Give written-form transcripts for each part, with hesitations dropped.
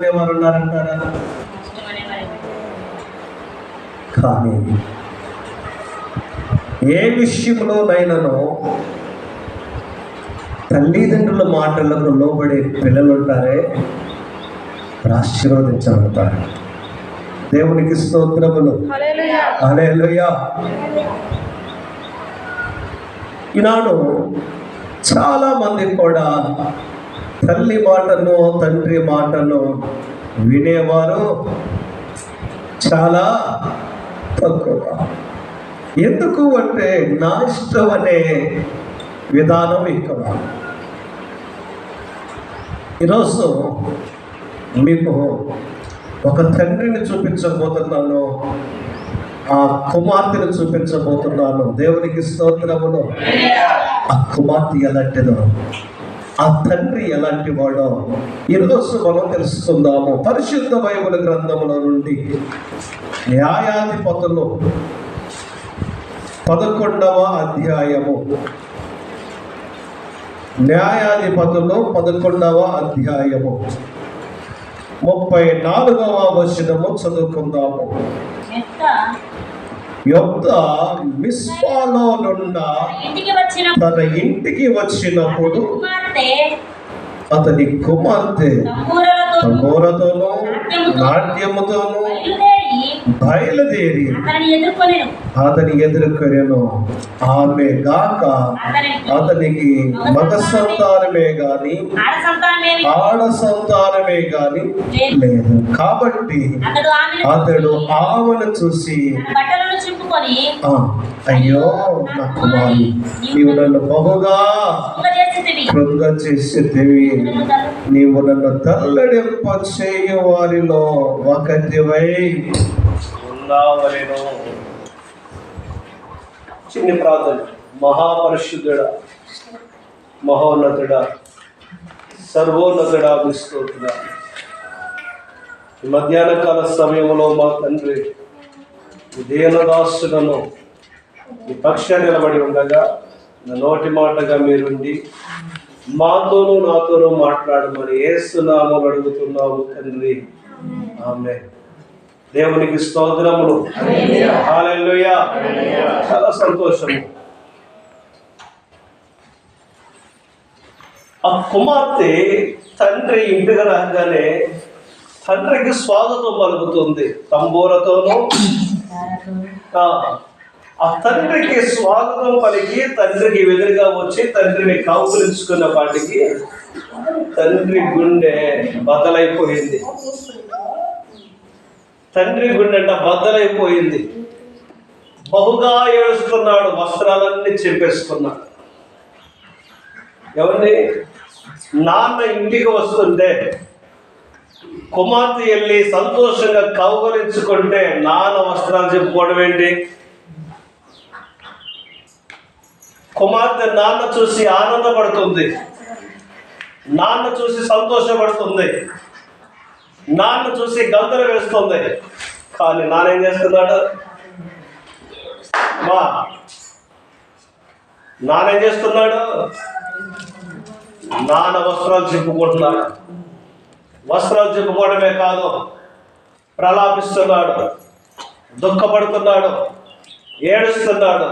వారు ఉన్నారంటారా? కానీ ఏ విషయంలోనైనాను తల్లిదండ్రుల మాటలకు లోబడే పిల్లలు ఉంటారే ఆశీర్వదించబడతారు. దేవునికి స్తోత్రములు. హల్లెలూయా. ఈనాడు చాలా మంది కూడా తల్లి మాటను తండ్రి మాటను వినేవారు చాలా తక్కువ. ఎందుకు అంటే నా ఇష్టం అనే విధానం ఎక్కువ. ఈరోజు మీకు ఒక తండ్రిని చూపించబోతున్నాను, ఆ కుమార్తెను చూపించబోతున్నాను. దేవునికి స్తోత్రములు. ఆ కుమార్తె ఎలాంటిదో, ఆ తండ్రి ఎలాంటి వాడో ఈరోజు మనం తెలుసుకుందాము. పరిశుద్ధ బైబిల్ గ్రంథముల నుండి న్యాయాధిపతులు 11వ అధ్యాయము. న్యాయాధిపతులు 11వ అధ్యాయము 34వ వచనము చదువుకుందాము. యొప్తా మిస్పాలో నుండి తన ఇంటికి వచ్చినప్పుడు అతని కుమార్తె తంబూరతోనూ నాట్యముతోనూ బయలుదేరి అతని ఎదుర్కొనెను. ఆమె గాక అతనికి మగ సంతానమే గాని ఆడ సంతానమే గాని లేదు. కాబట్టి అతడు ఆమెను చూసి, అయ్యో నా కుమారి, నీవు నన్ను బహుగా కృంగ చేసేదివి, నీవు నన్ను తల్లడింప చేయు వారిలో ఒకటివై ఉన్నావనెను. చిన్ని ప్రార్థన. మహాపరిశుద్ధుడా, మహోన్నతుడా, సర్వోన్నతుడా, స్తోత్రుడా, మధ్యాహ్న కాల సమయంలో మా తండ్రి దీనదాసులను ఈ పక్షాన్ని నిలబడి ఉండగా నా నోటి మాటగా మీరుండి మాతోనూ నాతోనూ మాట్లాడమని యేసు నామములో అడుగుతున్నాము తండ్రి, ఆమేన్. దేవునికి స్తోత్రములు. హల్లెలూయా. చాలా సంతోషం. ఆ కుమార్తె తండ్రి ఇంటికి రాగానే తండ్రికి స్వాగతం పలుకుతుంది తంబూరతోనూ. ఆ తండ్రికి స్వాగతం పలికి తండ్రికి ఎదురుగా వచ్చి తండ్రిని కౌగులించుకున్న వాటికి తండ్రి గుండె బద్దలైపోయింది. తండ్రి గుండె బద్దలైపోయింది. బహుగా ఏడుస్తున్నాడు, వస్త్రాలన్నీ చింపేసుకున్నాడు. ఎవరిని? నాన్న ఇంటికి వస్తుంటే కుమార్తె వెళ్ళి సంతోషంగా కౌగలించుకుంటే నాన్న వస్త్రాలు చెప్పుకోవడం ఏంటి? కుమార్తె నాన్న చూసి ఆనందపడుతుంది, నాన్న చూసి సంతోషపడుతుంది, నాన్న చూసి గంతలు వేస్తుంది. కానీ నాన్న ఏం చేస్తున్నాడు? నాన్న ఏం చేస్తున్నాడు? నాన్న వస్త్రాలు చెప్పుకుంటున్నాడు. వస్త్రాలు చెప్పుకోవడమే కాదు, ప్రలాపిస్తున్నాడు, దుఃఖపడుతున్నాడు, ఏడుస్తున్నాడు.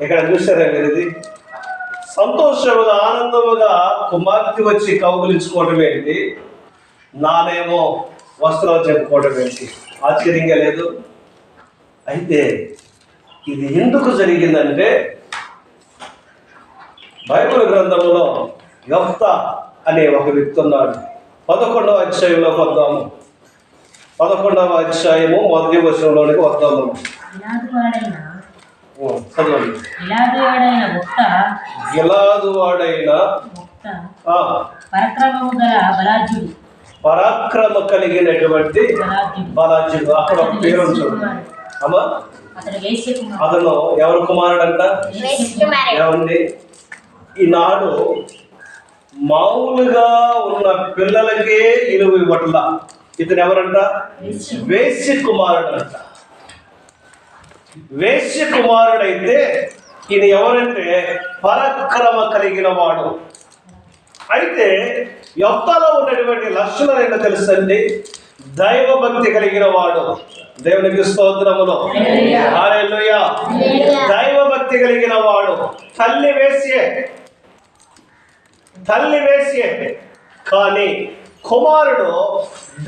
ఇక్కడ చూసారా మీరు? ఇది సంతోషముగా ఆనందముగా కుమార్తె వచ్చి కౌగులించుకోవడం ఏంటి, నానేమో వస్త్రాలు చెప్పుకోవడం ఏంటి? ఆశ్చర్యంగా లేదు? అయితే ఇది ఎందుకు జరిగిందంటే బైబిల్ గ్రంథంలో యొప్తా అనే ఒక వ్యక్తి ఉన్నాడు. 11వ అధ్యాయంలోకి వద్దాము. 11వ అధ్యాయము మొదటి వచనంలోనికి వద్దాము. గిలాదు వాడైన పరాక్రమ కలిగినటువంటి బలాజ్యుడు. అక్కడ ఒక పేరు చూడు అమ్మా. అతను ఎవరు కుమారుడంట? ఏమండి, ఈనాడు మామూలుగా ఉన్న పిల్లలకే ఇలువ ఇవ్వట్లా. ఇతను ఎవరంట? వేశ్య కుమారుడంట. వేశ్య కుమారుడైతే ఈయన ఎవరంటే పరాక్రమ కలిగిన వాడు. అయితే యొప్తాలో ఉన్నటువంటి లక్షణాలు ఏంటో తెలుసండి? దైవ భక్తి కలిగిన వాడు. దేవునికి స్తోత్రములు. హల్లెలూయా. దైవ భక్తి కలిగిన వాడు. తల్లి వేశ్యే కానీ కుమారుడు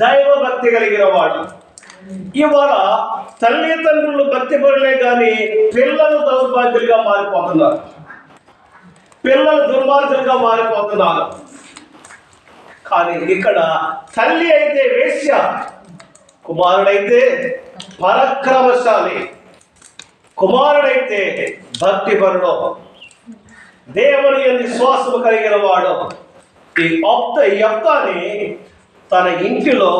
దైవ భక్తి కలిగిన వాడు. ఇవాళ తల్లిదండ్రులు భక్తి పరులే కానీ పిల్లలు దౌర్భాగ్యులుగా మారిపోతున్నారు, పిల్లలు దుర్మార్గులుగా మారిపోతున్నారు. కానీ ఇక్కడ తల్లి అయితే వేశ్య, కుమారుడైతే పరాక్రమశాలి, కుమారుడైతే భక్తిపరుడు, దేవుని యందు విశ్వాసము కలిగిన వాడు. ఈ యొప్తాని తన ఇంటిలో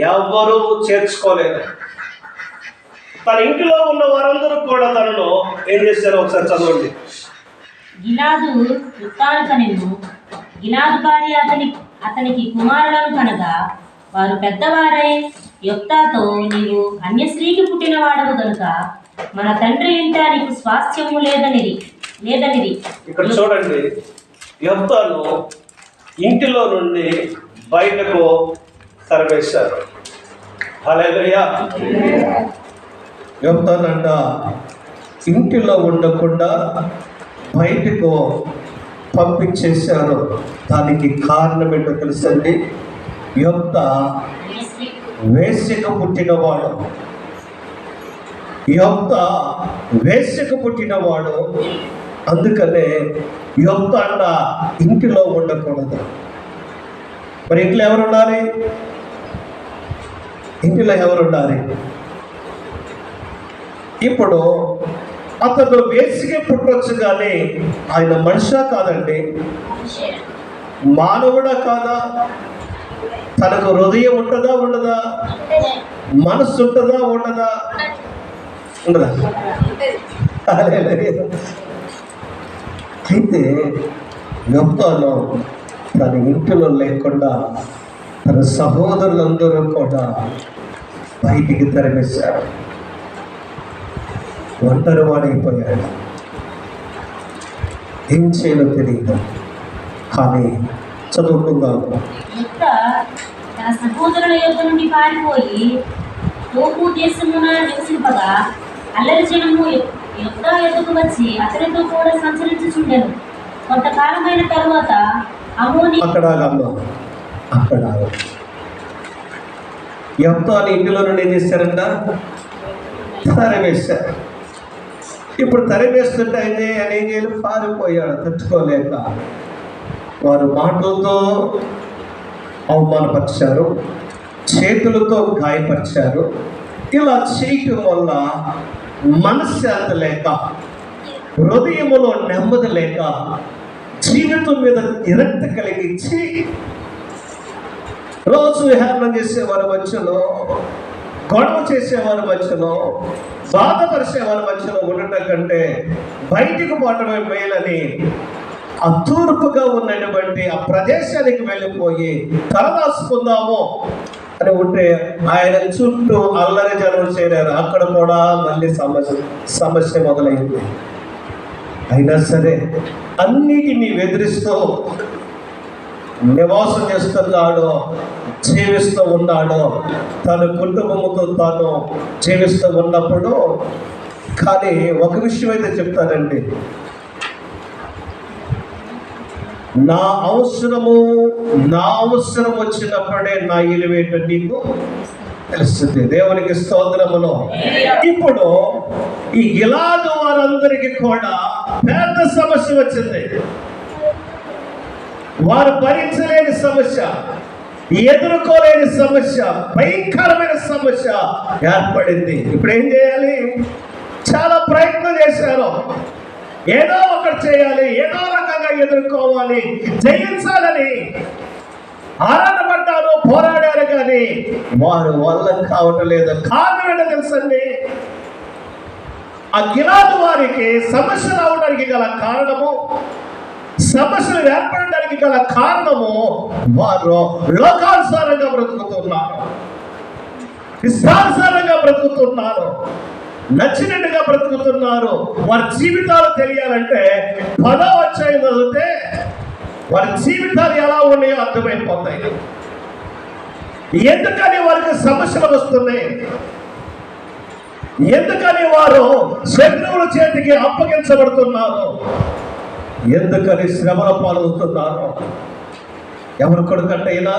ఎవరూ చేర్చుకోలేదు. తన ఇంటిలో ఉన్న వారందరూ కూడా తనను ఏం చేశారో ఒకసారి చదవండి. గిలాదు యుక్తాను కనెను. గిలాదు భార్య అతనికి కుమారులను కనగా వారు పెద్దవారై యొప్తాతో, నీవు అన్యస్త్రీకి పుట్టిన వాడవు గనుక మన తండ్రి ఇంట నీకు స్వాస్థ్యము లేదనిది. ఇక్కడ చూడండి, యొప్తాను ఇంటిలో నుండి బయటకు తరివేశారు. హల్లెలూయా. యొప్తానంట ఇంటిలో ఉండకుండా బయటకు పంపించేశారు. దానికి కారణం ఏంటో తెలుసండి? యొప్తా వేశ్యకు పుట్టినవాడు. యొప్తా వేశ్యకు పుట్టినవాడు. అందుకనే యొప్తా అన్న ఇంటిలో ఉండకూడదు. మరి ఇంట్లో ఎవరుండాలి? ఇంటిలో ఎవరుండాలి? ఇప్పుడు అతను వేసిగా పుట్టవచ్చు, కానీ ఆయన మనిషా కాదండి, మానవుడా కాదా? తనకు హృదయం ఉంటుందా ఉండదా? మనస్సు ఉంటుందా ఉండదా? ఉండదా? అయితే యొప్తాను తన ఇంటిలో లేకుండా తన సహోదరులందరూ కూడా బయటికి తరిమేశారు. ఒంటరి వాడైపోయాడు. ఏం చేయాలో తెలియదు. కానీ చదువుకుందాము. తన సహోదరుల యొద్ద నుండి పారిపోయి తోపు దేశమున నివసింపగా అల్లరి జనము యొప్తా యొద్దకు వచ్చి అతనితో కూడా సంచరించుచుండెను. కొంతకాలమైన తరువాత అమ్మోని అక్కడ యొప్తాని ఇంటిలో నుండి ఏం చేశారంట? తరిమేశారు. ఇప్పుడు తరిమేస్తుంటే ఆయన ఏం చేయాలి? పారిపోయాడు తట్టుకోలేక. వారు మాటలతో అవమానపరిచారు, చేతులతో గాయపరిచారు. ఇలా చేయటం వల్ల మనశ్శాంతి లేక, హృదయములో నెమ్మది లేక, జీవితం మీద విరక్తి కలిగించి రోజు విహారం చేసేవారి మధ్యలో, గొడవ చేసేవారి మధ్యలో, బాధపరిచేవారి మధ్యలో ఉండటం కంటే బయటికి పోవటమే మేలని ఆ తూర్పుగా ఉన్నటువంటి ఆ ప్రదేశానికి వెళ్ళిపోయి తలదాచుకుందాము అని ఉంటే ఆయన చుట్టూ అల్లరి జనం చేరారు. అక్కడ కూడా మళ్ళీ సమస్య మొదలైంది. అయినా సరే అన్నిటినీ ఎదిరిస్తూ నివాసం చేస్తున్నాడు, జీవిస్తూ ఉన్నాడు. తన కుటుంబముతో తాను జీవిస్తూ ఉన్నప్పుడు. కానీ ఒక విషయం అయితే చెప్తానండి, నా అవసరం వచ్చినప్పుడే నా ఇలువేంటో నీకు తెలుస్తుంది. దేవునికి స్తోత్రములు. ఇప్పుడు ఈ గిలాదు వారందరికీ కూడా పెద్ద సమస్య వచ్చింది. వారు భరించలేని సమస్య, ఎదుర్కోలేని సమస్య, భయంకరమైన సమస్య ఏర్పడింది. ఇప్పుడు ఏం చేయాలి? చాలా ప్రయత్నం చేశారు. ఏదో ఒకటి చేయాలి, ఏదో రకంగా ఎదుర్కోవాలి, జయించాలని ఆరాటపడ్డారు, పోరాడారు. కానీ వారు వల్ల కావటం లేదు. కారణం ఏంటో తెలుసండి? ఆ గిలాదు వారికి సమస్య రావడానికి గల కారణము, సమస్యలు ఏర్పడడానికి గల కారణము, వారు లోకానుసారంగా బ్రతుకుతున్నారు, ఇష్టానుసారంగా బ్రతుకుతున్నారు, నచ్చినట్టుగా బ్రతుకుతున్నారు. వారి జీవితాలు తెలియాలంటే 10వ అధ్యాయం చదివితే వారి జీవితాలు ఎలా ఉన్నాయో అర్థమైపోతాయి. ఎందుకని వారికి సమస్యలు వస్తున్నాయి, ఎందుకని వారు శత్రువుల చేతికి అప్పగించబడుతున్నారు, ఎందుకని శ్రమల పాలవుతున్నారు. ఎవరు కొడుకంటైనా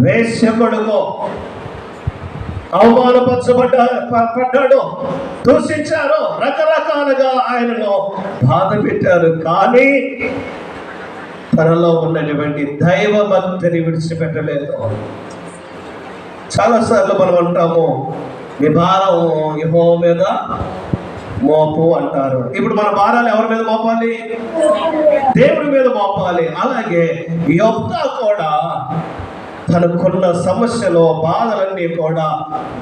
వేశ్య కొడుకు పడ్డాడు, దూషించారు, రకరకాలుగా ఆయనను బాధ పెట్టారు. కానీ తనలో ఉన్నటువంటి దైవ భక్తిని విడిచిపెట్టలేదు. చాలాసార్లు మనం అంటాము, నీ భారం యెహోవా మీద మోపు అంటారు. ఇప్పుడు మన భారాలు ఎవరి మీద మోపాలి? దేవుడి మీద మోపాలి. అలాగే యోబ్తా కూడా తనకున్న సమస్యలు, బాధలన్నీ కూడా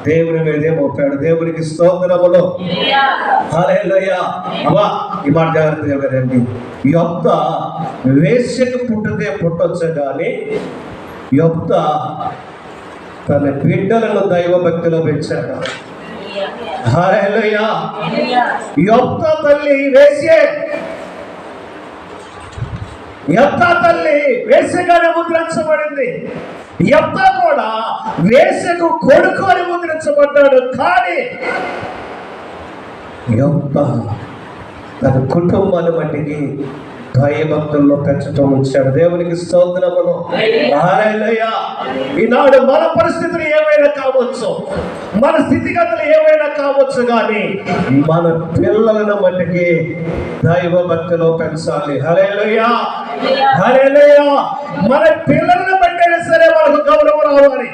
దేవుని మీదే మోపాడు. దేవునికి స్తోత్రములు. హల్లెలూయా. అమ్మా, ఈ మాట జాగ్రత్తగా వినండి. యోబ్తా వేశ్యకు పుట్టితే పుట్టొచ్చు, కానీ యోబ్తా తన బిడ్డలను దైవ భక్తిలో పెంచాడు. హల్లెలూయా. యోబ్తా తల్లి వేశ్యే. యోబ్తా తల్లి వేశ్యగానే ముద్రించబడింది. యోబ్తా కూడా వేశ్యకు కొడుకు అని ముద్రించబడ్డాడు. కానీ యోబ్తా తన కుటుంబాన్ని బట్టికి భయభక్తుల్లో పెంచడం ఉంచాడు. దేవునికి స్తోత్రములు. హల్లెలూయా. ఈనాడు మన పరిస్థితులు ఏమైనా కావచ్చు, మన స్థితిగతులు ఏమైనా కావచ్చు, కానీ మన పిల్లలను బట్టికి దైవ భక్తిలో పెంచాలి. హల్లెలూయా. హల్లెలూయా. మన పిల్లలను బట్టైనా సరే మనకు గౌరవం రావాలి.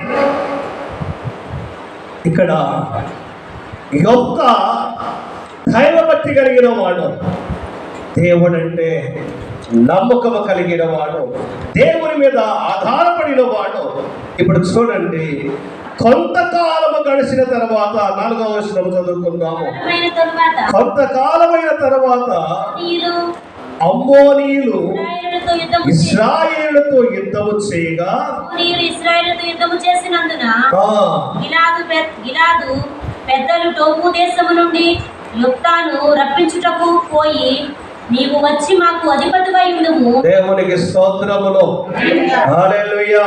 ఇక్కడ యోబ్తా దైవభక్తి కలిగిన వాడు, దేవుడంటే నమ్మకము కలిగిన వాడు, దేవుని మీద ఆధారపడిన వాడు. ఇప్పుడు చూడండి, కొంతకాలము గడిచిన తర్వాత 4వ వచనం చదువుకుందాము. కొంతకాలమైన తర్వాత అమ్మోనీయులు ఇశ్రాయేలుతో యుద్ధము చేయగా, ఇశ్రాయేలుతో యుద్ధము చేసినందున గిలాదు పెద్దలు టోపు దేశము నుండి యోబ్తాను రప్పించుటకు పోయి, నీవు వచ్చి మాకు అధిపతివై ఉండుము. దేవునికి స్తోత్రములు. హల్లెలూయా.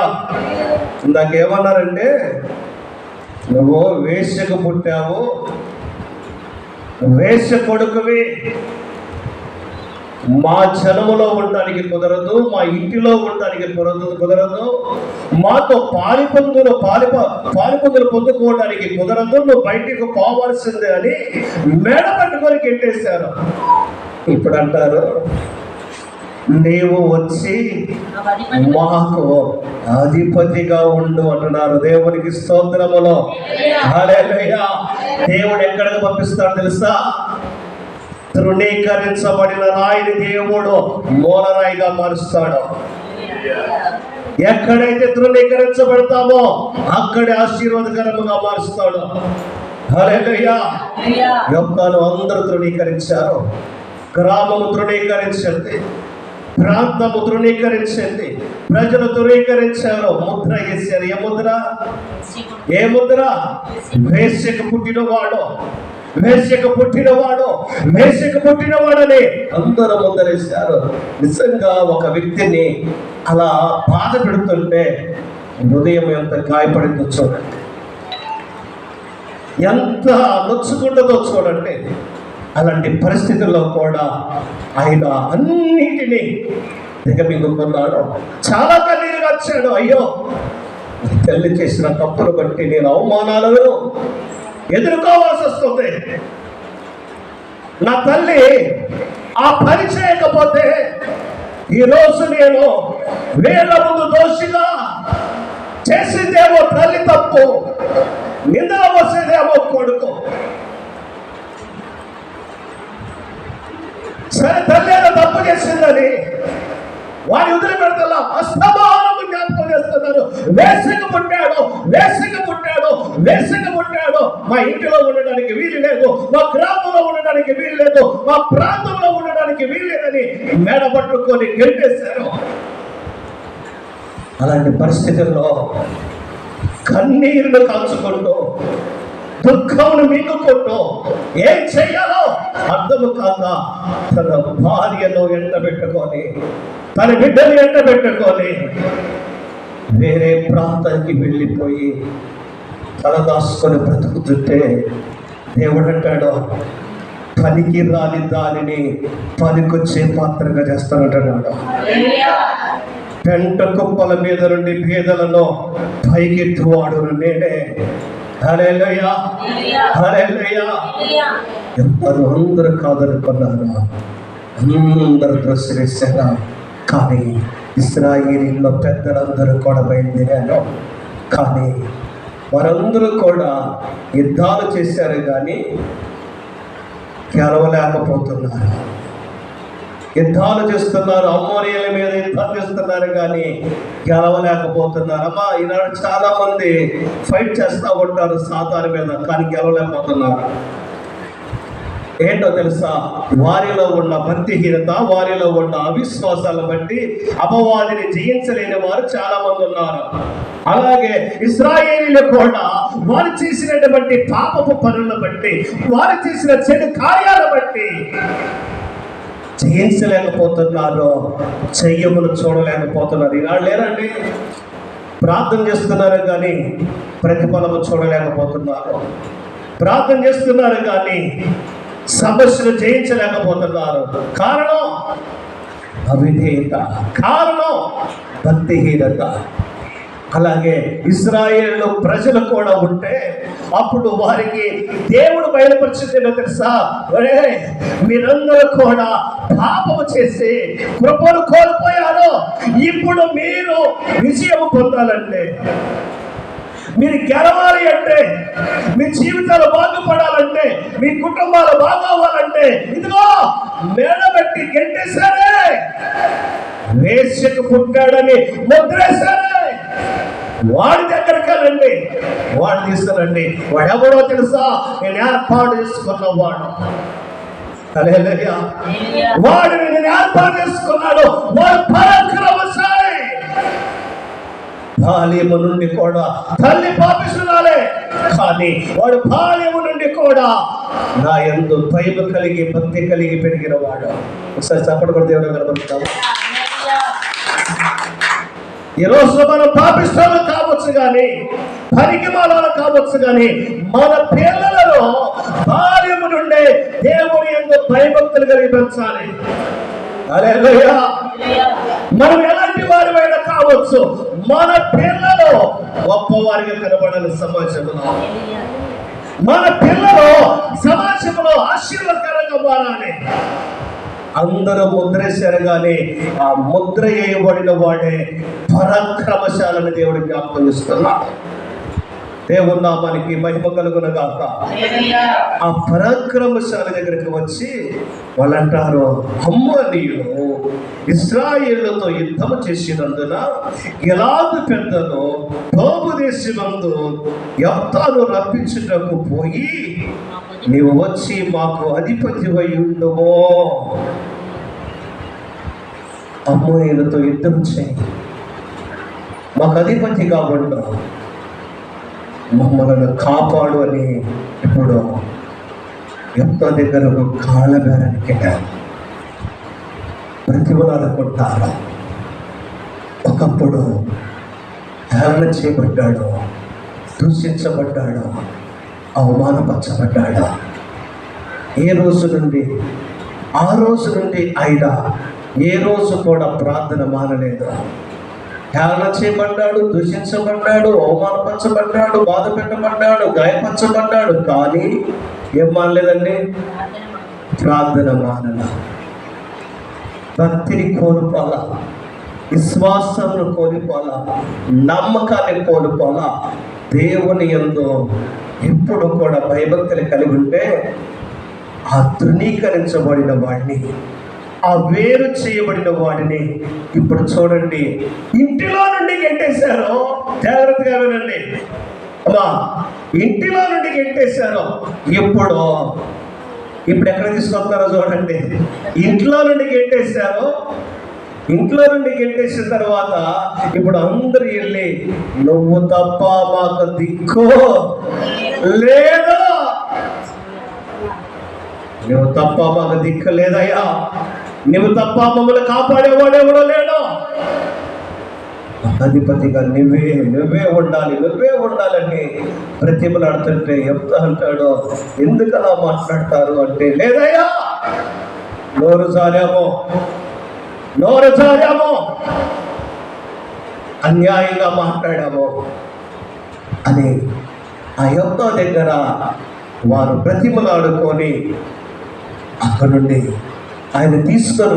ఇందాకేమన్నారంటే, నువ్వు వేశ్యకు పుట్టావు, వేశ్య కొడుకువి, మా జనములో ఉండడానికి కుదరదు, మా ఇంటిలో ఉండడానికి కుదరదు, మాతో పాలిపందులు పొందుకోవడానికి కుదరదు, నువ్వు బయటికి పోవాల్సిందే అని మేడ పట్టుకొని కెట్టేశారు. ఇప్పుడు అంటారు, నీవు వచ్చి మాకు అధిపతిగా ఉండు అంటున్నారు. దేవునికి స్తోత్రములు. హల్లెలూయా. దేవుడు ఎక్కడికి పంపిస్తాడు తెలుసా? తృణీకరించబడిన రాయిని దేవుడు మూలరాయిగా మారుస్తాడు. ఎక్కడైతే తృణీకరించబడతామో అక్కడే ఆశీర్వాదకరముగా మారుస్తాడు. హల్లెలూయా. యోబ్తాను అందరూ తృణీకరించారు. గ్రామము తృణీకరించింది, ప్రాంతము తృణీకరించింది, ప్రజలు తృణీకరించారు. ముద్ర వేశారు. ఏ ముద్ర? వేశ్యకు పుట్టినవాడు, వేశ్యకు పుట్టినవాడని అందరూ ముద్రేశారు. నిజంగా ఒక వ్యక్తిని అలా బాధ పెడుతుంటే హృదయం ఎంత గాయపడిందో చూడండి, ఎంత నొచ్చుకుంటుందో చూడండి. అలాంటి పరిస్థితుల్లో కూడా ఆయన అన్నిటినీ దిగమింగుకున్నాడు. చాలా కన్నీరు వచ్చాడు. అయ్యో, తల్లి చేసిన తప్పులు బట్టి నేను అవమానాలను ఎదుర్కోవాల్సి వస్తుంది. నా తల్లి ఆ పని చేయకపోతే ఈరోజు నేను వేల ముందు దోషిగా చేసిందేమో తల్లి తప్పు, నిందల వచ్చేదేమో కొడుకు. సరే, తల్లి ఏదో తప్పు చేసిందని వారి వదిలిపెడతా అస్తమానము జ్ఞాపకం చేస్తున్నారు. వేసక పుట్టాడు, మా ఇంటిలో ఉండడానికి వీలు లేదు, మా గ్రామంలో ఉండడానికి వీలు లేదు, మా ప్రాంతంలో ఉండడానికి వీలు లేదని మేడ పట్టుకొని గెంటేశారు. అలాంటి పరిస్థితుల్లో కన్నీరును కాల్చుకుంటూ దుఃఖమును మింగుకుంటూ ఏం చెయ్యాలో అర్థము కాక తన భార్యను ఎండబెట్టుకొని తన బిడ్డను ఎండబెట్టుకొని వేరే ప్రాంతానికి వెళ్ళిపోయి తల దాచుకొని బ్రతుకుతుంటే దేవుడు అంటాడు, పనికి రాని దానిని పనికొచ్చే పాత్రగా చేస్తానంటున్నాడు. పెంట కుప్పల మీద నుండి పేదలను పైకెత్తువాడు నేనే. హల్లెలూయా, హల్లెలూయా. ఎందరూ అందరూ కాదనుకున్నారు, అందరూ త్రసిస్తారు. కానీ ఇశ్రాయేలీయుల్లో పెద్దలందరూ కూడా బయలుదేరారు. కానీ వారందరూ కూడా యుద్ధాలు చేశారు కానీ గెలవలేకపోతున్నారు. యుద్ధాలు చేస్తున్నారు, అమ్మోనియల మీద యుద్ధాలు చేస్తున్నారు కానీ గెలవలేకపోతున్నారు. అమ్మా, ఈనాడు చాలా మంది ఫైట్ చేస్తూ ఉంటారు సాతాను మీద, కానీ గెలవలేకపోతున్నారు. ఏంటో తెలుసా? వారిలో ఉన్న భక్తిహీనత, వారిలో ఉన్న అవిశ్వాసాలను బట్టి అపవాదిని జయించలేని వారు చాలా మంది ఉన్నారు. అలాగే ఇశ్రాయేలీయులు కూడా వారు చేసినటువంటి పాపపు పనులను బట్టి, వారు చేసిన చెడు కార్యాలను బట్టి జయించలేకపోతున్నారు, చెయ్యములు చూడలేకపోతున్నారు. ఈనాడు లేరండి, ప్రార్థన చేస్తున్నారు కానీ ప్రతిఫలము చూడలేకపోతున్నారు. ప్రార్థన చేస్తున్నారు కానీ సమస్యలు జయించలేకపోతున్నారు. కారణం అవిధేయత, కారణం భక్తిహీనత. అలాగే ఇశ్రాయేలు ప్రజలు కూడా ఉంటే అప్పుడు వారికి దేవుడు బయలుపరిచిందో తెలుసా? ఒరే, మీరందరూ కూడా పాపము చేసి కృపను కోల్పోయారు. ఇప్పుడు మీరు విజయం పొందాలంటే, మీరు గెలవాలి అంటే, మీ జీవితాలు బాగుపడాలంటే, మీ కుటుంబాలు బాగోవాలంటే, ఇదిగో మేడబెట్టి గెంటేశారే, వేశ్యకు పుట్టాడని ముద్రేశారే, వాడి దగ్గరికి వెళ్ళండి, వాడు తీసుకురండి. వాడు ఎవడో తెలుసా? నేను ఏర్పాటు చేసుకున్నవాడు. హల్లెలూయా. వాడిని నేను ఏర్పాటు చేసుకున్నాడు. వాడు పరాక్రమశాలి. బాల్యము నుండి కూడా తల్లి పాపిస్తున్నాలే, కానీ వాడు బాల్యము నుండి కూడా నా యందు భయము కలిగి భక్తి కలిగి పెరిగిన వాడు. ఒకసారి చప్పటి కూడా దేవుడు కనబడుతాము. ఈ రోజు మనం పాపిస్తాలు కావచ్చు కానీ, పనికి మాలాలు కావచ్చు కానీ, మన పిల్లలలో బాల్యము నుండే దేవుని యందు భయభక్తులు కలిగి పెంచాలి. హల్లెలూయా. మనం ఎలాంటి వారిమైనా కావచ్చు, మన పిల్లలు గొప్పవారిగా కనబడాలి సమాజంలో. మన పిల్లలు సమాజంలో ఆశీర్వాదకరంగా మారాలి. అందరూ ముద్రేశారు కానీ ఆ ముద్ర వేయబడిన వాడే పరాక్రమశాలని దేవుడు జ్ఞాపకం చేస్తున్నాడు. దేవుని నామానికి మహిమ కలుగును గాక. ఆ పరాక్రమశాలి దగ్గరికి వచ్చి వాళ్ళంటారు, అమ్మోనీయులు ఇశ్రాయేలుతో యుద్ధము చేసినందున గిలాదు పెద్దలు తోబు దేశమందు యెఫ్తాను రప్పించుటకు పోయి, నీవు వచ్చి మాకు అధిపతివై ఉండుమో. అమ్మోనీయులతో యుద్ధం చేయి, మాకు అధిపతిగా ఉండు, మమ్మల్ని కాపాడు అని ఇప్పుడు యెఫ్తా దగ్గర ఒక కాళ్ళ బేరానికి ప్రతిఫలాలనుకుంటారు. ఒకప్పుడు హేళన చేయబడ్డాడు, దూషించబడ్డాడు, అవమానపరచబడ్డాడు. ఏ రోజు నుండి ఆ రోజు నుండి ఆయన ఏ రోజు కూడా ప్రార్థన మానలేదు. హేళన చేయబడ్డాడు, దూషించబడ్డాడు, అవమానపరచబడ్డాడు, బాధ పెట్టబడ్డాడు, గాయపరచబడ్డాడు, కానీ ఏం మానలేదండి? ప్రార్థన మానల. భక్తిని కోల్పోలా, విశ్వాసాన్ని కోల్పోలా, నమ్మకాన్ని కోల్పోలా. దేవుని యందు ఎప్పుడు కూడా భయభక్తులు కలిగి ఉంటే ఆ తృణీకరించబడిన వాడిని, ఆ వేరు చేయబడిన వాడిని ఇప్పుడు చూడండి, ఇంటిలో నుండి గెంటేశారు. జాగ్రత్తగా వినండి అమ్మా, ఇంటిలో నుండి గెంటేశారు. ఇప్పుడు ఎక్కడ తీసుకొస్తారో చూడండి. ఇంట్లో నుండి గెంటేశారు. ఇంట్లో నుండి గెంటేసిన తర్వాత ఇప్పుడు అందరూ వెళ్ళి, నువ్వు తప్ప మాకు దిక్కు లేదా, నువ్వు తప్ప మాకు దిక్కు లేదయ్యా, నువ్వు తప్ప మమ్మల్ని కాపాడేవాడెవడో లేడు, అధిపతిగా నువ్వే ఉండాలని ప్రతిమలాడుతుంటే చెప్తా అంటాడు. ఎందుకు అలా మాట్లాడతారు అంటే, లేదయ్యా నోరు జారామో అన్యాయంగా మాట్లాడాము అని ఆ యొప్తా దగ్గర వారు ప్రతిమలాడుకొని అక్కడి నుండి ఆయన తీసుకొని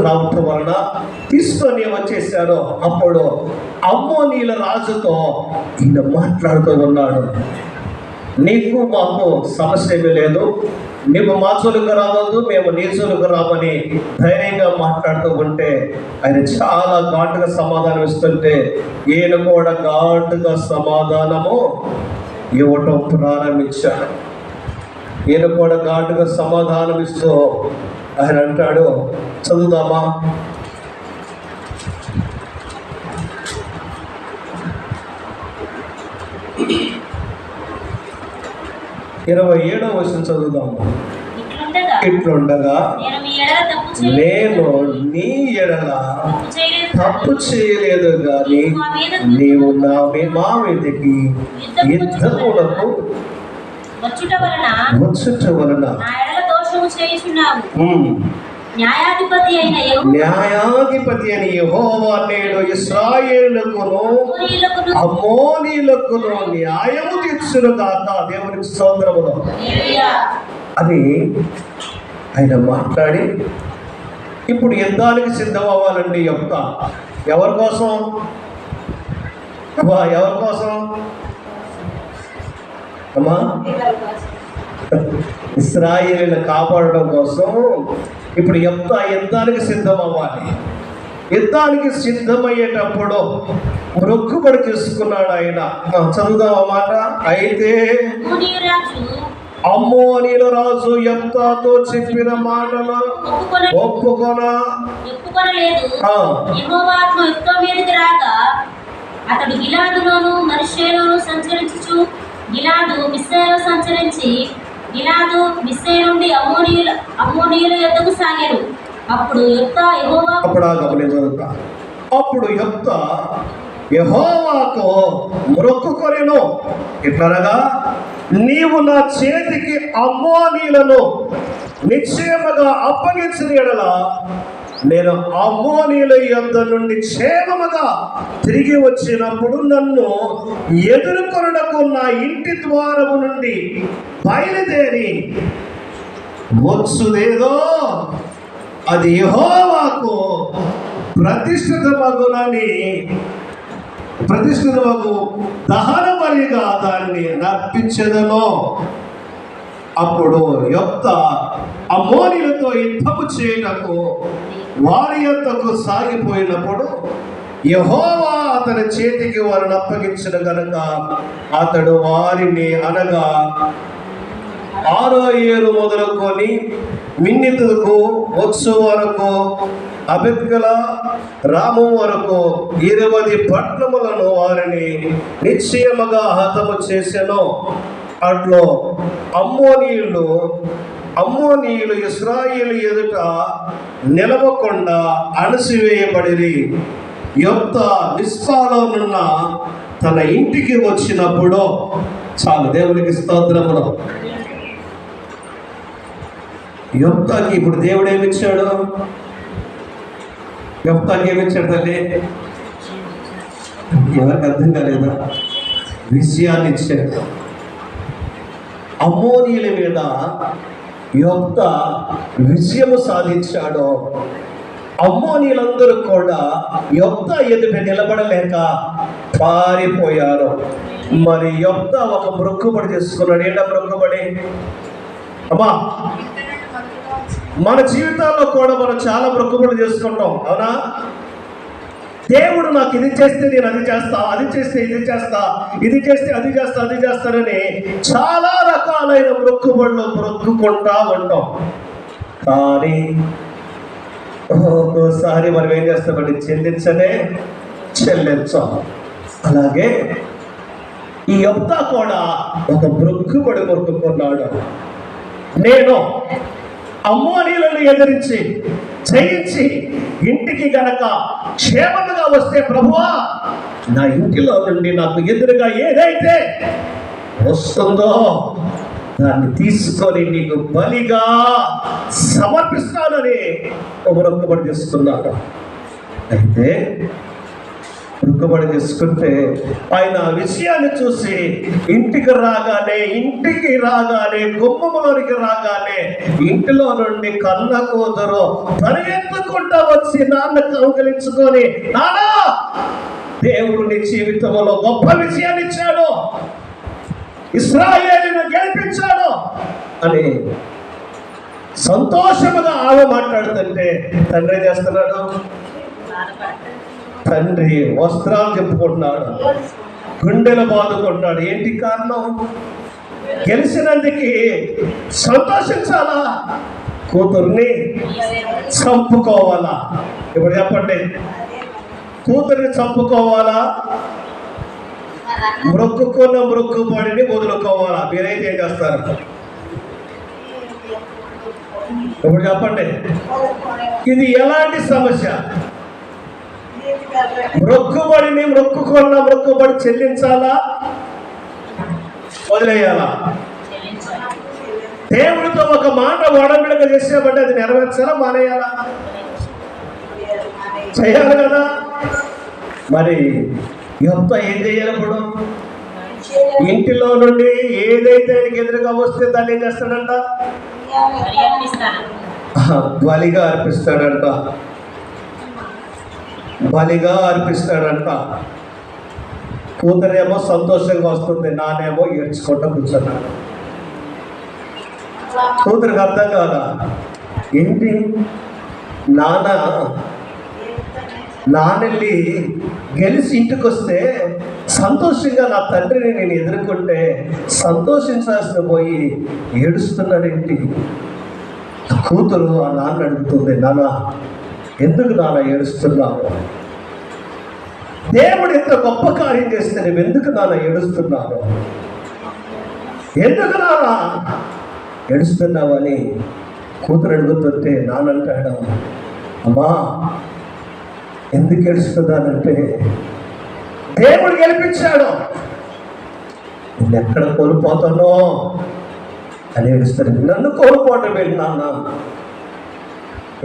వచ్చేసారు. అప్పుడు అమ్మోనీయుల రాజుతో ఈయన మాట్లాడుతూ ఉన్నాడు, నీకు మాకు సమస్య ఏమీ లేదు, నువ్వు మా చోలుకు రావద్దు, మేము నీ చోలుకు రామని ధైర్యంగా మాట్లాడుతూ ఉంటే ఆయన చాలా ఘాటుగా సమాధానం ఇస్తుంటే ఈయన కూడా ఘాటుగా సమాధానము ఇవ్వటం ప్రారంభించాడు. ఈయన కూడా ఘాటుగా సమాధానం ఇస్తూ ఆయన అంటాడు, చదువుదామా? 27వ వచనం చదువుదాము. ఇట్లుండగా నేను నీ ఎడల తప్పు చేయలేదు కానీ నీవు మా మీదకి యుద్ధములకు వచ్చుట వలన న్యాయాధిపతి అయిన యెహోవా నేడు ఇశ్రాయేలుకును అమ్మోనీయులకును న్యాయము తీర్చును గాక. దేవునికి స్తోత్రములు అని ఆయన మాట్లాడి, ఇప్పుడు యుద్ధానికి సిద్ధం అవ్వాలండి. ఎవరి కోసం అమ్మా? ఇశ్రాయేలును కాపాడడం కోసం ఇప్పుడు యుద్ధానికి సిద్ధం అవ్వాలి. యుద్ధానికి సిద్ధమయ్యేటప్పుడు మొక్కుబడి చేసుకున్నాడు ఆయన. చదువుదాం అన్నమాట. అయితే అమ్మోనీయుల రాజు యెఫ్తాతో చెప్పిన మాటలు అతడు గిలాదులోను మనష్షేలోను సంచరించుచు గిలాదు మిస్సే నుండి అమ్మోనీయుల యొద్దకు సాగారు. అప్పుడు యెఫ్తా యెహోవాకు మొక్కుకొనెను, ఇట్లనగా నీవు నా చేతికి అమ్మోనీయులను నిశ్చయముగా అప్పగించిన యెడల నేను అమ్మోనీయుల యొద్ద నుండి క్షేమముగా తిరిగి వచ్చినప్పుడు నన్ను ఎదుర్కొనుటకు నా ఇంటి ద్వారము నుండి బయలుదేరి వచ్చుదేదో అది యెహోవాకు ప్రతిష్ఠితమగు దహన బలిగా దాన్ని నర్పించెదను. అప్పుడు యెఫ్తా అమ్మోనీయులతో యుద్ధము చేయుటకు వారి యొద్దకు సాగిపోయినప్పుడు యెహోవా అతని చేతికి వారిని అప్పగించిన గనుక అతడు వారిని అనగా 6వ ఏరు మొదలుకొని మిన్నితుకు వచ్చు వరకు అబెద్గల రాము వరకు 20 పట్టణములను వారిని నిశ్చయముగా హతము చేసెను. అట్లో అమ్మోనీయులు ఇశ్రాయేలు ఎదుట నిలవకుండా అణసివేయబడిరి. యెఫ్తా మిస్పాలోనున్న తన ఇంటికి వచ్చినప్పుడు చాలు. దేవునికి స్తోత్రములు. యెఫ్తాకి ఇప్పుడు దేవుడు ఏమిచ్చాడు? యెఫ్తాకి ఏమిచ్చాడు తల్లి? ఎవరికి అర్థం కాలేదా? విజయాన్ని ఇచ్చాడు. అమ్మోనీయుల మీద యెఫ్తా విజయము సాధించాడు. అమ్మోనీయులందరూ కూడా యెఫ్తా ఎదుట నిలబడలేక పారిపోయారు. మరి యెఫ్తా ఒక మొక్కుబడి చేసుకున్నాడు. ఏంటో మొక్కుబడి? అమ్మా, మన జీవితాల్లో కూడా మనం చాలా మొక్కుబడి చేసుకుంటాం, అవునా? దేవుడు నాకు ఇది చేస్తే నేను అది చేస్తా, అది చేస్తే ఇది చేస్తా, ఇది చేస్తే అది చేస్తానని చాలా రకాలైన మొక్కుబడులు మొక్కుకుంటా ఉంటాం. కానీ ఒక్కోసారి మనం ఏం చేస్తామంటే చెల్లించాం. అలాగే ఈ యొప్తా కూడా ఒక మృక్కుబడి మొక్కుకున్నాడు. నేను అమ్మోనీయులను ఎదిరించి జయించి ఇంటికి గనక క్షేమంగా వస్తే ప్రభువా, నా ఇంటిలో నుండి నాకు ఎదురుగా ఏదైతే వస్తుందో దాన్ని తీసుకొని నీకు బలిగా సమర్పిస్తానని మొక్కుబడి చేసుకున్నాడు. అయితే మొక్కుబడి చేసుకుంటే ఆయన విషయాన్ని చూసి ఇంటికి రాగానే గుమ్మములోనికి రాగానే ఇంటిలో నుండి కన్న కూతురు పరిగెత్తుకుంటా వచ్చి నాన్న కౌగిలించుకొని, నానా, దేవుడు నీ జీవితంలో గొప్ప విషయాన్ని ఇచ్చాడు, ఇశ్రాయేలును గెలిపించాడు అని సంతోషముగా ఆమె మాట్లాడుతుంటే తండ్రి ఏం చేస్తున్నాడు? తండ్రి వస్త్రాలు చెప్పుకుంటున్నాడు, గుండెలు బాదుకుంటున్నాడు. ఏంటి కారణం? గెలిచినందుకు సంతోషించాలా, కూతుర్ని చంపుకోవాలా? ఇప్పుడు చెప్పండి, కూతుర్ని చంపుకోవాలా, మొక్కుబడిని వదులుకోవాలా? మీరైతే ఏం చేస్తారు? ఇప్పుడు చెప్పండి, ఇది ఎలాంటి సమస్య? మొక్కుబడి చెల్లించాలా, వదిలేయాలా? దేవుడితో ఒక మాట ఒడంబడిక చేసేబట్టి అది నెరవేర్చాలా, మానేయాలా? చేయాలి కదా. మరి యొప్తా ఏం చేయాలి? ఇప్పుడు ఇంటిలో నుండి ఏదైతే ఎదురుగా వస్తే దాన్ని ఏం చేస్తాడంట? బలిగా అర్పిస్తాడంట. కూతురేమో సంతోషంగా వస్తుంది, నానేమో ఏడ్చుకుంటూ కూర్చున్నాడు. కూతురికి అర్థం కాదా? ఏంటి, నాన్నెళ్ళి గెలిచి ఇంటికి వస్తే సంతోషంగా నా తండ్రిని నేను ఎదుర్కొంటే సంతోషించాల్సిన పోయి ఏడుస్తున్నాడేంటి? కూతురు ఆ నాన్న అడుగుతుంది, నాన్న ఎందుకు నాన్న ఏడుస్తున్నావు? దేవుడు ఎంత గొప్ప కార్యం చేస్తే నువ్వు ఎందుకు నాన్న ఏడుస్తున్నావు? ఎందుకు నాన్న ఏడుస్తున్నావు అని కూతురు అడుగుతుంటే నాన్న అంటాడు, అమ్మా ఎందుకు ఏడుస్తున్నానంటే దేవుడు గెలిపించాడు, నేను ఎక్కడ కోల్పోతానో అని ఏడుస్తాడు. నన్ను కోల్పోవటం ఏంటి నాన్న?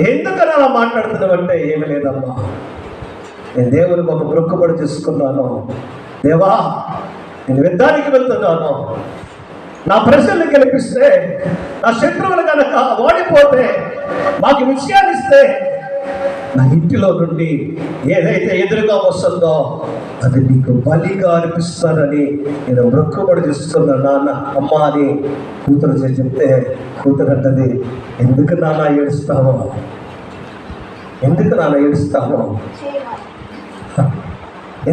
ఎందుకని అలా మాట్లాడుతున్నావంటే ఏమి లేదమ్మా, నేను దేవునికి ఒక మొక్కుబడి చేసుకున్నాను. దేవా, నేను యుద్ధానికి వెళ్తున్నాను, నా ప్రజల్ని గెలిపిస్తే, నా శత్రువులు కనుక ఓడిపోతే, మాకు విషయాన్ని ఇస్తే, నా ఇంటిలో నుండి ఏదైతే ఎదురుగా వస్తుందో అది నీకు బలిగా అనిపిస్తానని నేను మొక్కుబడి చేసుకున్నా నాన్న, అమ్మ అని కూతురు చెప్తే కూతురు అంటది, ఎందుకు నాన్న ఏడుస్తావో? ఎందుకు నాన్న ఏడుస్తావో?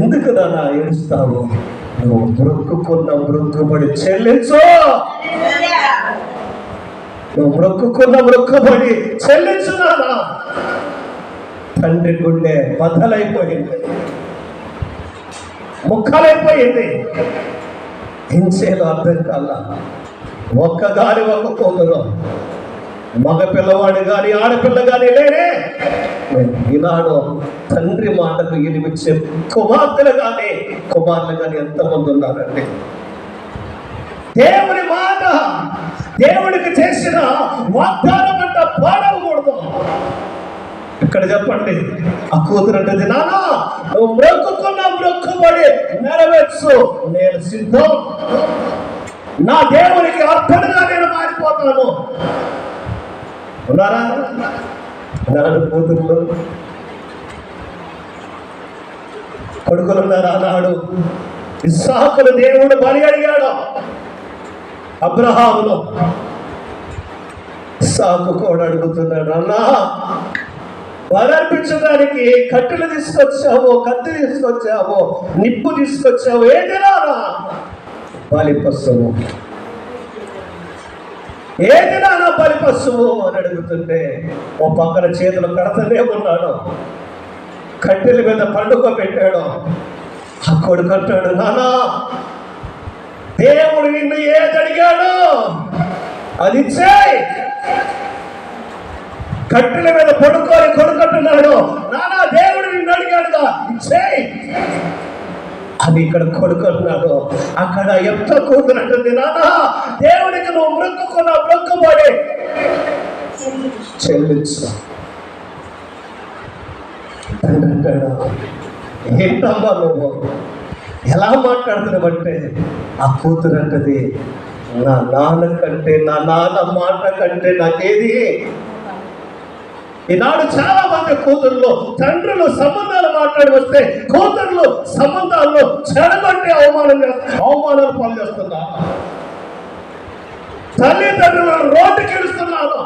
ఎందుకు నాన్న ఏడుస్తావో? నువ్వు మొక్కుకున్న మొక్కుబడి చెల్లించు. నువ్వు మొక్కుకున్న మొక్కుబడి చెల్లించు నాన్న. తండ్రి గుండె బద్దలైపోయింది, ముక్కలైపోయింది. ఏం చేయాలో అర్థం కాల. ఒక్క కూతురు, మగ పిల్లవాడు కానీ ఆడపిల్ల కానీ లేనే. ఈనాడు తండ్రి మాటకు వినిపించే కుమార్తెలు కానీ కుమారులు కానీ ఎంతమంది ఉన్నారండి? దేవుని మాట, దేవుడికి చేసిన వాగ్దానం అంట పాడకూడదు. ఇక్కడ చెప్పండి, ఆ కూతురు అంటది, నానా నువ్వు మొక్కుకున్న మొక్కుబడి నెరవేర్చు, నేను సిద్ధం, నా దేవునికి అర్థంగా నేను మారిపోతాను. ఉన్నారా? నాడు కూతుర్లు, కొడుకులు ఉన్నారా? నాడు ఇస్సాకును దేవుడు బలి అడిగాడు అబ్రహామును. ఇస్సాకు కూడా అడుగుతున్నాడు, అన్నా బలర్పించడానికి కట్టెలు తీసుకొచ్చావు, కత్తి తీసుకొచ్చావు, నిప్పు తీసుకొచ్చావు, ఏదిరా బలి పశువు, ఏదిరా బలి పశువు అని అడుగుతుంటే ఓ పక్కన చేతులు కడతనే ఉన్నాడు, కట్టెల మీద పండుగ పెట్టాడు. ఆ కొడుకు అంటాడు, నానా అది ఇచ్చేయ్. కట్టెల మీద పడుకొని కొడుకుంటున్నాడు. నానా దేవుడు నిన్ను అడిగాడుగా, ఇచ్చేయ్ అని ఇక్కడ కొడుకుంటున్నాడు. అక్కడ ఎంత కూతురంటుంది, నానా దేవుడికి నువ్వు మొక్కుకున్న మొక్కుబడి చెల్లించు అంటాడు. ఏంటమ్మా నువ్వు ఎలా మాట్లాడుతున్నావంటే, ఆ కూతురు అంటది, నా నాన్న కంటే, నా నాన్న మాట కంటే నాకేది. ఈనాడు చాలా మంది కూతుర్లు తండ్రులు సంబంధాలు మాట్లాడి వస్తే కూతుర్లు సంబంధాల్లో చెడగొట్టి అవమానాలు పాలు చేస్తున్నారు. తల్లిదండ్రులను రోడ్డుకి ఇడుస్తున్నారు.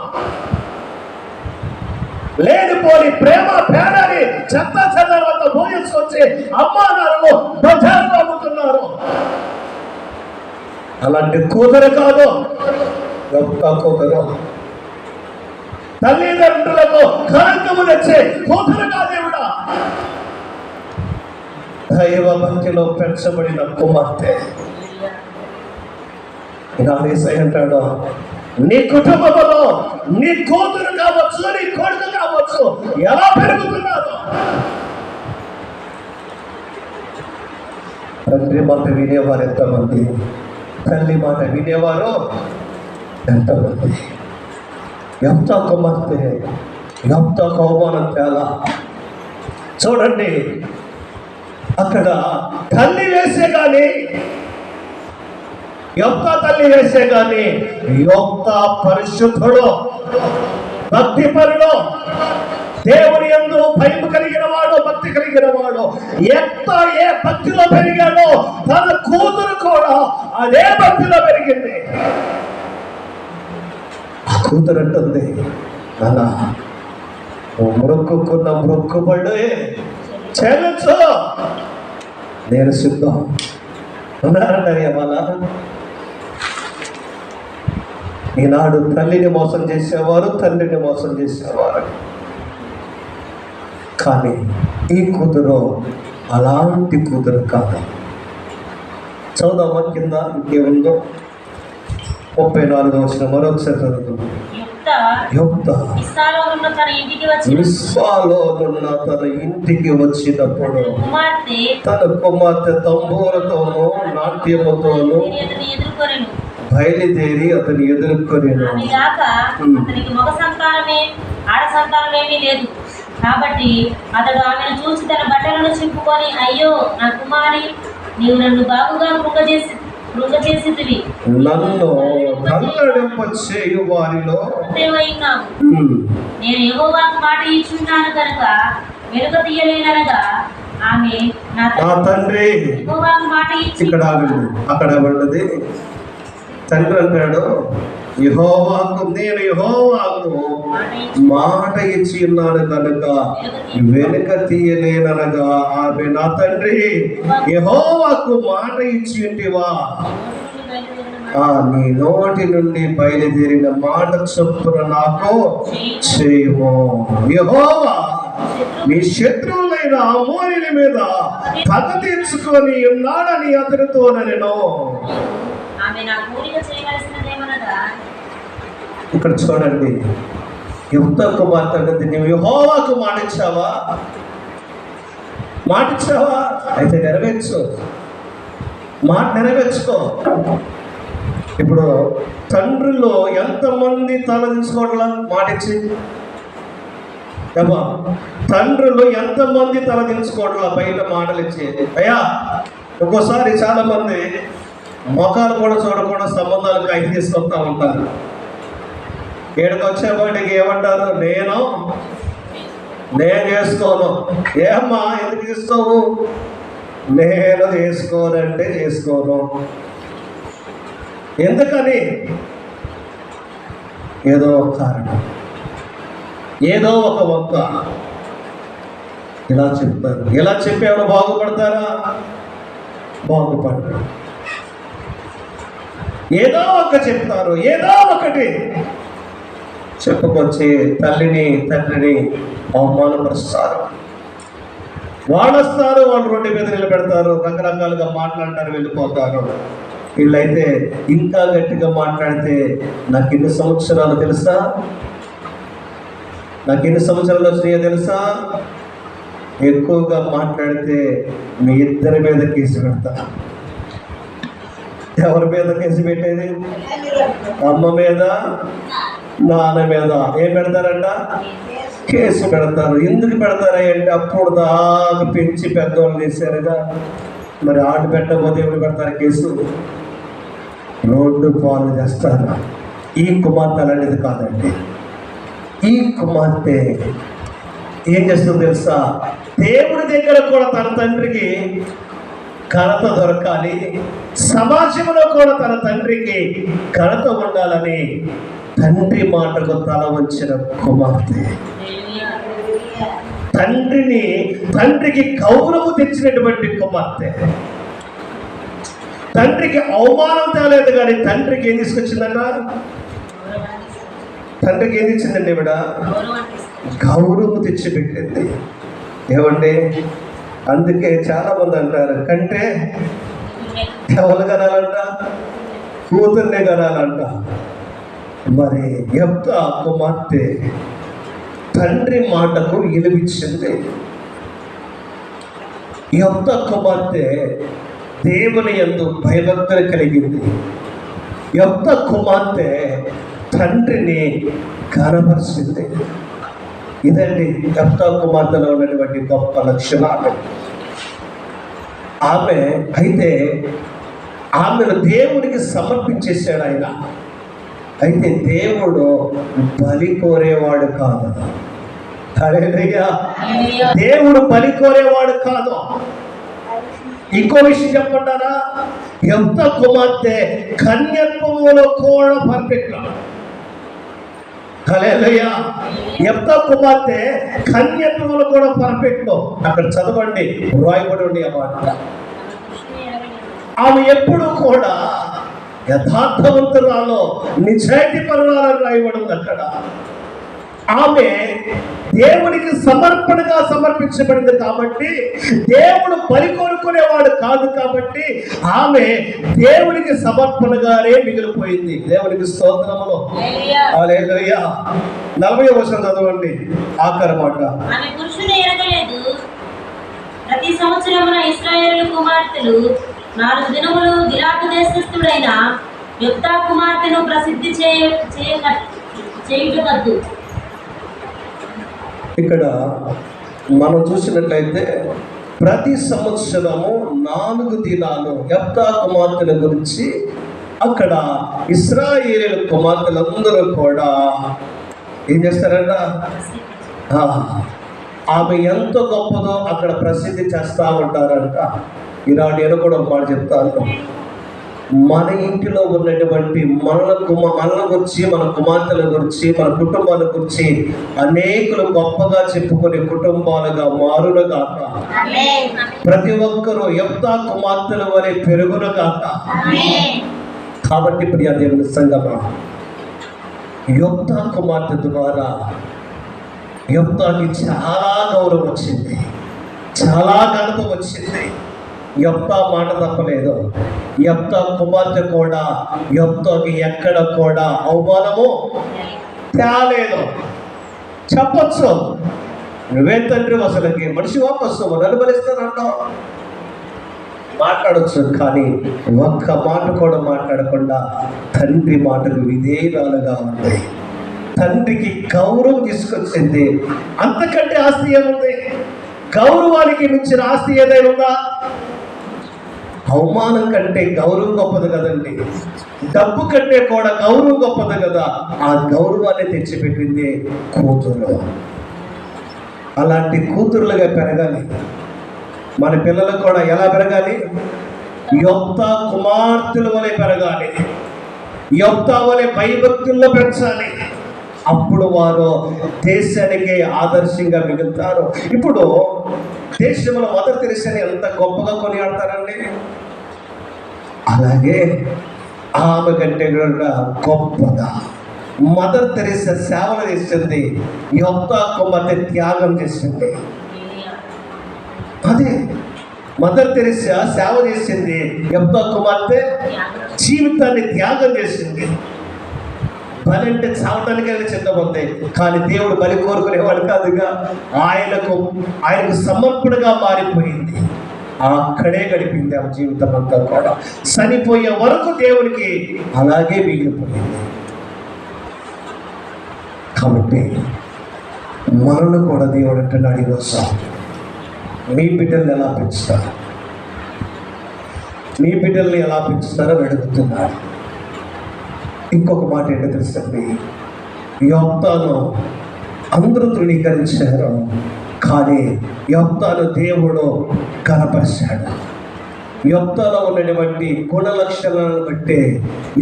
లేనిపోని ప్రేమ పేడని చెత్త చెదరంతా భూయించుకొచ్చి అమ్మానాలను బజారులో అమ్ముతున్నారు. అలాంటి కూతురు కాదు గొప్ప కూతురు. తల్లిదండ్రులకు కళంకము తెచ్చే కూతురు కాదేవిడా. దైవ భక్తిలో పెంచబడిన కుమార్తె. అంటాడు, నీ కుటుంబంలో నీ కూతురు కావచ్చు, నీ కొడుకు కావచ్చు, ఎలా పెరుగుతున్నారు? తండ్రి మాట వినేవారు ఎంతమంది, తల్లి మాట వినేవారు ఎంతమంది. ఎంత కుమార్తె, ఎంత అవమానం తేలా. చూడండి, అక్కడ తల్లి వేసే కానీ యొక్క తల్లి వేసే కానీ యొక్క పరిశుద్ధుడు, భక్తిపరుడు, దేవుని యందు భయం కలిగిన వాడు, భక్తి కలిగిన వాడు. ఎంత ఏ భక్తిలో పెరిగాడో తన కూతురు కూడా అదే భక్తిలో పెరిగింది. ఆ కూతురు అంటుంది, నాన్న మొక్కుకున్న మొక్కుబడి చెల్లించు, నేను సిద్ధం. ఉన్నారంటారు ఇవాళ. ఈనాడు తల్లిని మోసం చేసేవారు, తండ్రిని మోసం చేసేవారు. కానీ ఈ కూతురు అలాంటి కూతురు కాదు. చదువుదామా కింద ఇంకేముందో 34వ వచనం మరొకసారి చదువుతున్నాం. మిస్పాలో ఉన్న తన ఇంటికి వచ్చినప్పుడు తన కుమార్తె తంబూరతోనూ నాట్యముతోనూ బయలుదేరి అతని ఎదుర్కొనేను. అతనికి మగ సంతానమే ఆడ సంతానమేమీ లేదు. కాబట్టి అతడు ఆమెను చూసి తన బట్టలను చింపుకొని, అయ్యో నా కుమారి, నీవు నన్ను బాగుగా కృంగచేసితివి, నన్ను కల్లడింపచేయు వారిలో నేను యెహోవాకు మాట ఇచ్చున్నాను కనుక వెనుక తీయలేననగా ఆమె నా తండ్రి యెహోవాకు మాట ఇచ్చి. ఇక్కడ అక్కడ ఉన్నది తండ్రి అంటాడు, యెహోవాకు నేను యెహోవాకు మాట ఇచ్చి ఉన్నాను కనుక వెనుక తీయలేననగా ఆమె నా తండ్రి యెహోవాకు మాట ఇచ్చి ఉంటివా, నీ నోటి నుండి బయలుదేరిన మాట చొప్పున నాకు చేయము. యెహోవా నీ శత్రువులైన అమోరీల మీద పగ తీర్చుకొని ఉన్నాడని అతనితో నేను. ఇక్కడ చూడండి, యుక్త కుమార్తె నువ్వు యెహోవాకు మాటిచ్చావా? అయితే నెరవేర్చు, మాట నెరవేర్చుకో. ఇప్పుడు తండ్రిలో ఎంతమంది తలదించుకోవట్లా మాటిచ్చి? తండ్రులు ఎంతమంది తలదించుకోవట్లా బయట మాటలు ఇచ్చి? అయ్యా, ఒక్కోసారి చాలా మంది మొఖాలు కూడా చూడకుండా సంబంధాలు కైకి తీసుకొస్తా ఉంటారు. ఏడుకు వచ్చేపాటికి ఏమంటారు, నేను చేసుకోను. ఏమ్మా ఎందుకు తీసుకోవు? నేను చేసుకోనంటే చేసుకోను. ఎందుకని? ఏదో ఒక కారణం, ఏదో ఒక వంక ఇలా చెప్తారు. ఇలా చెప్పేవాడు బాగుపడతారా? బాగుపడరు. ఏదో ఒక చెప్తారు, ఏదో ఒకటి చెప్పుకొచ్చి తల్లిని తండ్రిని అవమానపరుస్తారు. వాళ్ళు వస్తారు, వాళ్ళు రోడ్డు మీద నిలబెడతారు, రకరకాలుగా మాట్లాడతారు, వెళ్ళిపోతారు. వీళ్ళైతే ఇంకా గట్టిగా మాట్లాడితే నాకు ఎన్ని సంవత్సరాలు తెలుసా, నాకు ఎన్ని సంవత్సరాలు వచ్చినాయో తెలుసా, ఎక్కువగా మాట్లాడితే మీ ఇద్దరి మీద కేసు పెడతా. ఎవరి మీద కేసు పెట్టేది? అమ్మ మీద, నాన్న మీద. ఏం పెడతారంట? కేసు పెడతారు. ఎందుకు పెడతారా అంటే అప్పుడు దాకా పెంచి పెద్దవాళ్ళు చేశారుగా, మరి ఆట పెట్టకపోతే ఎవరు పెడతారు కేసు? రోడ్డు పాలు చేస్తారు. ఈ కుమార్తె అలాంటిది కాదండి. ఈ కుమార్తె ఏం చేస్తుందో తెలుసా, దేవుడి దగ్గర కూడా తన తండ్రికి ఘనత దొరకాలి, సమాజంలో కూడా తన తండ్రికి ఘనత ఉండాలని తండ్రి మాటకు తల వంచిన కుమార్తె. తండ్రికి గౌరవం తెచ్చినటువంటి కుమార్తె. తండ్రికి అవమానం తేలేదు కానీ తండ్రికి ఏం తీసుకొచ్చిందన్న? తండ్రికి ఏం తెచ్చిందండి ఇవిడ? గౌరవం తెచ్చిపెట్టింది. ఏమండి, అందుకే చాలా మంది అంటారు కంటే ఎవరు కనాలంట? కూతుర్నే కనాలంట. మరి యెఫ్తా కుమార్తె తండ్రి మాటకు విలువిచ్చింది. యెఫ్తా కుమార్తె దేవుని యందు భయభక్తులు కలిగింది. యెఫ్తా కుమార్తె తండ్రిని ఘనపరిచింది. ఇదండి యెఫ్తా కుమార్తెలో ఉన్నటువంటి గొప్ప లక్షణాలు. ఆమెను దేవుడికి సమర్పించేశాడు ఆయన. అయితే దేవుడు బలి కోరేవాడు కాదు. హల్లెలూయా. దేవుడు బలి కోరేవాడు కాదు. ఇంకో విషయం చెప్పంటారా, యెఫ్తా కుమార్తె కన్యత్వములో కూడా పర్ఫెక్ట్. హల్లెలూయా. యెఫ్తా కుమార్తె కన్యత్వములో కూడా పర్ఫెక్ట్. అక్కడ చదవండి, రాయబడి ఉండి ఆ మాట. ఆమె ఎప్పుడు కూడా యథార్థవంతురాలో నిజాయితీ పరురాలని రాయబడి ఉంది అక్కడ. ఆమె దేవునికి సమర్పణగా సమర్పించబడింది కాబట్టి, దేవుడు బలి కోరుకునేవాడు కాదు కాబట్టి ఆమె దేవునికి సమర్పణగానే మిగిలిపోయింది. దేవునికి స్తోత్రములు. హల్లెలూయా. 40వ వచనం చదవండి, ఆఖరి మాట. ఆమె పురుషుని ఎరగలేదు. ప్రతి సంవత్సరమున ఇశ్రాయేలు కుమార్తెలు 4 దినములు గిలాదు దేశస్థుడైన యెఫ్తా కుమార్తెను ప్రసిద్ధి చేయుటకద్దు. ఇక్కడ మనం చూసినట్లయితే ప్రతి సంవత్సరము 4 దినాలు యెఫ్తా కుమార్తెల గురించి అక్కడ ఇశ్రాయేలు కుమార్తెలందరూ కూడా ఏం చేస్తారంట? ఆమె ఎంత గొప్పదో అక్కడ ప్రసిద్ధి చేస్తూ ఉంటారంట. ఈనాడు నేను కూడా ఒక మాట చెప్తాను. మన ఇంటిలో ఉన్నటువంటి మన గురించి, మన కుమార్తెల గురించి, మన కుటుంబాల గురించి అనేకులు గొప్పగా చెప్పుకునే కుటుంబాలుగా మారును గాక. ప్రతి ఒక్కరూ యెఫ్తా కుమార్తెల వలె పెరుగును గాక. కాబట్టి ప్రియ దేవుని సంగమా, యెఫ్తా కుమార్తె ద్వారా యెఫ్తాకి చాలా గౌరవం వచ్చింది, చాలా ఘనత వచ్చింది. యెఫ్తా మాట తప్పలేదు. యెఫ్తా కుమార్తె కూడా యెఫ్తాకి ఎక్కడ కూడా అవమానము తేలేదు. చెప్పచ్చు, నువ్వే తండ్రి అసలుకి మనిషి వాపసు నన్ను బలిస్తానంటావు, మాట్లాడచ్చు. కానీ ఒక్క మాట కూడా మాట్లాడకుండా తండ్రి మాటకు విధేయురాలుగా ఉంది. తండ్రికి గౌరవం తీసుకొచ్చింది. అంతకంటే ఆస్తి ఏముంది? గౌరవానికి మించిన ఆస్తి ఏదైనా ఉందా? అవమానం కంటే గౌరవం గొప్పది కదండి. డబ్బు కంటే కూడా గౌరవం గొప్పది కదా. ఆ గౌరవాన్ని తెచ్చిపెట్టింది కూతురు. అలాంటి కూతురులుగా పెరగాలి. మన పిల్లలు కూడా ఎలా పెరగాలి? యెఫ్తా కుమార్తెల వలె పెరగాలి. యెఫ్తా వలె భయభక్తుల్లో పెంచాలి. అప్పుడు వారు దేశానికి ఆదర్శంగా మిగులుతారు. ఇప్పుడు దేశంలో మదర్ తెరెసాని ఎంత గొప్పగా కొనియాడతారండి. అలాగే ఆమె కంటే కూడా గొప్పగా మదర్ తెరెసా సేవలు చేసింది. యెఫ్తా కుమార్తె త్యాగం చేసింది. అదే మదర్ తెరిసా సేవ చేసింది, యెఫ్తా కుమార్తె జీవితాన్ని త్యాగం చేసింది. బలి అంటే చావటానికి సిద్ధమంది, కానీ దేవుడు బలి కోరుకునేవాడు కాదుగా. ఆయనకు సమర్పణగా మారిపోయింది. అక్కడే గడిపింది ఆ జీవితం అంతా కూడా. చనిపోయే వరకు దేవునికి అలాగే మిగిలిపోయింది. కాబట్టి మనల్ని కూడా దేవుడు అంటున్నాడు ఈరోజు, మీ బిడ్డల్ని ఎలా పెంచుతారు, మీ బిడ్డల్ని ఎలా పెంచుతారో అడుగుతున్నారు. ఇంకొక మాట ఏంటో తెలుసండి, యెఫ్తాను అందరూ తృణీకరించారు, కానీ యెఫ్తాను దేవుడు కనపరిచాడు. యెఫ్తాలో ఉన్నటువంటి గుణ లక్షణాలను బట్టి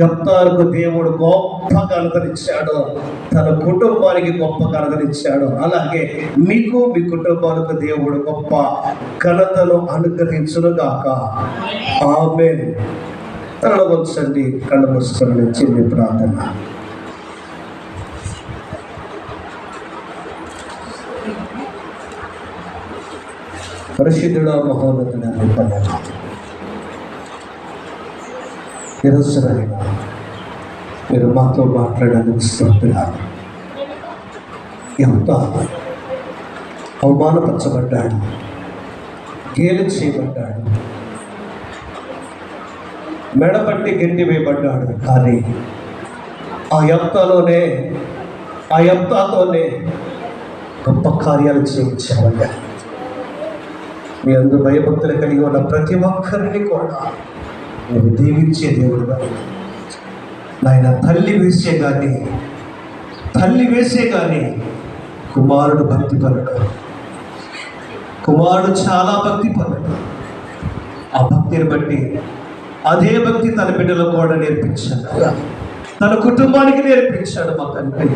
యెఫ్తాకు దేవుడు గొప్ప ఘనతనిచ్చాడు, తన కుటుంబానికి గొప్ప ఘనతనిచ్చాడు. అలాగే మీకు మీ కుటుంబాలకు దేవుడు గొప్ప ఘనతను అనుగ్రహించును గాక. ఆమేన్. తనలో వచ్చండి, కళ్ళు మూసుకొని చిన్ని ప్రార్థన. పరిశుద్ధుడా మహోన్నతుడా నీ వందనాలు. ఈరోజు నాయనా మీరు మాతో మాట్లాడడానికి స్తోత్రాలు. యెఫ్తా అవమానపరచబడ్డాడు, గేలి చేయబడ్డాడు, మెడపట్టి గెంటి వేయబడ్డాడు, కానీ ఆ యెఫ్తాతోనే గొప్ప కార్యాలు చేయించామయ్యా. మీ అందు భయభక్తులు కలిగి ఉన్న ప్రతి ఒక్కరిని కూడా మీరు దీవించే దేవుడుగా నాయన. తల్లి వేసే కానీ కుమారుడు భక్తిపరుడు, కుమారుడు చాలా భక్తిపరుడు. ఆ భక్తిని బట్టి అదే భక్తి తన బిడ్డలకు కూడా నేర్పించాడు, తన కుటుంబానికి నేర్పించాడు మా తండ్రి.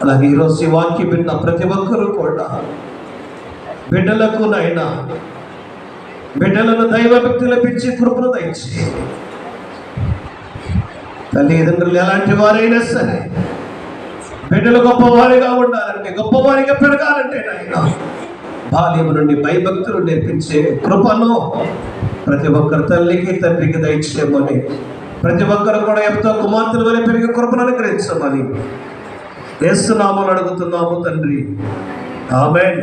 అలాగే ఈరోజు ఈ వాక్యం విన్న ప్రతి ఒక్కరూ కూడా బిడ్డలకు నాయనా, బిడ్డలను దైవభక్తులు పెంచి కృపను దయచి, తల్లిదండ్రులు ఎలాంటి వారైనా సరే బిడ్డలు గొప్పవారిగా ఉండాలంటే, గొప్పవారిగా పెరగాలంటే నాయన బాల్యం నుండి భయభక్తులు నేర్పించే కృపను ప్రతి ఒక్కరి తల్లికి తండ్రికి దయచేయమని, ప్రతి ఒక్కరు కూడా యెఫ్తా కుమార్తెల వలె పెరిగే కృపను అనుగ్రహించమని యేసు నామములో అడుగుతున్నాము తండ్రి. ఆమేన్.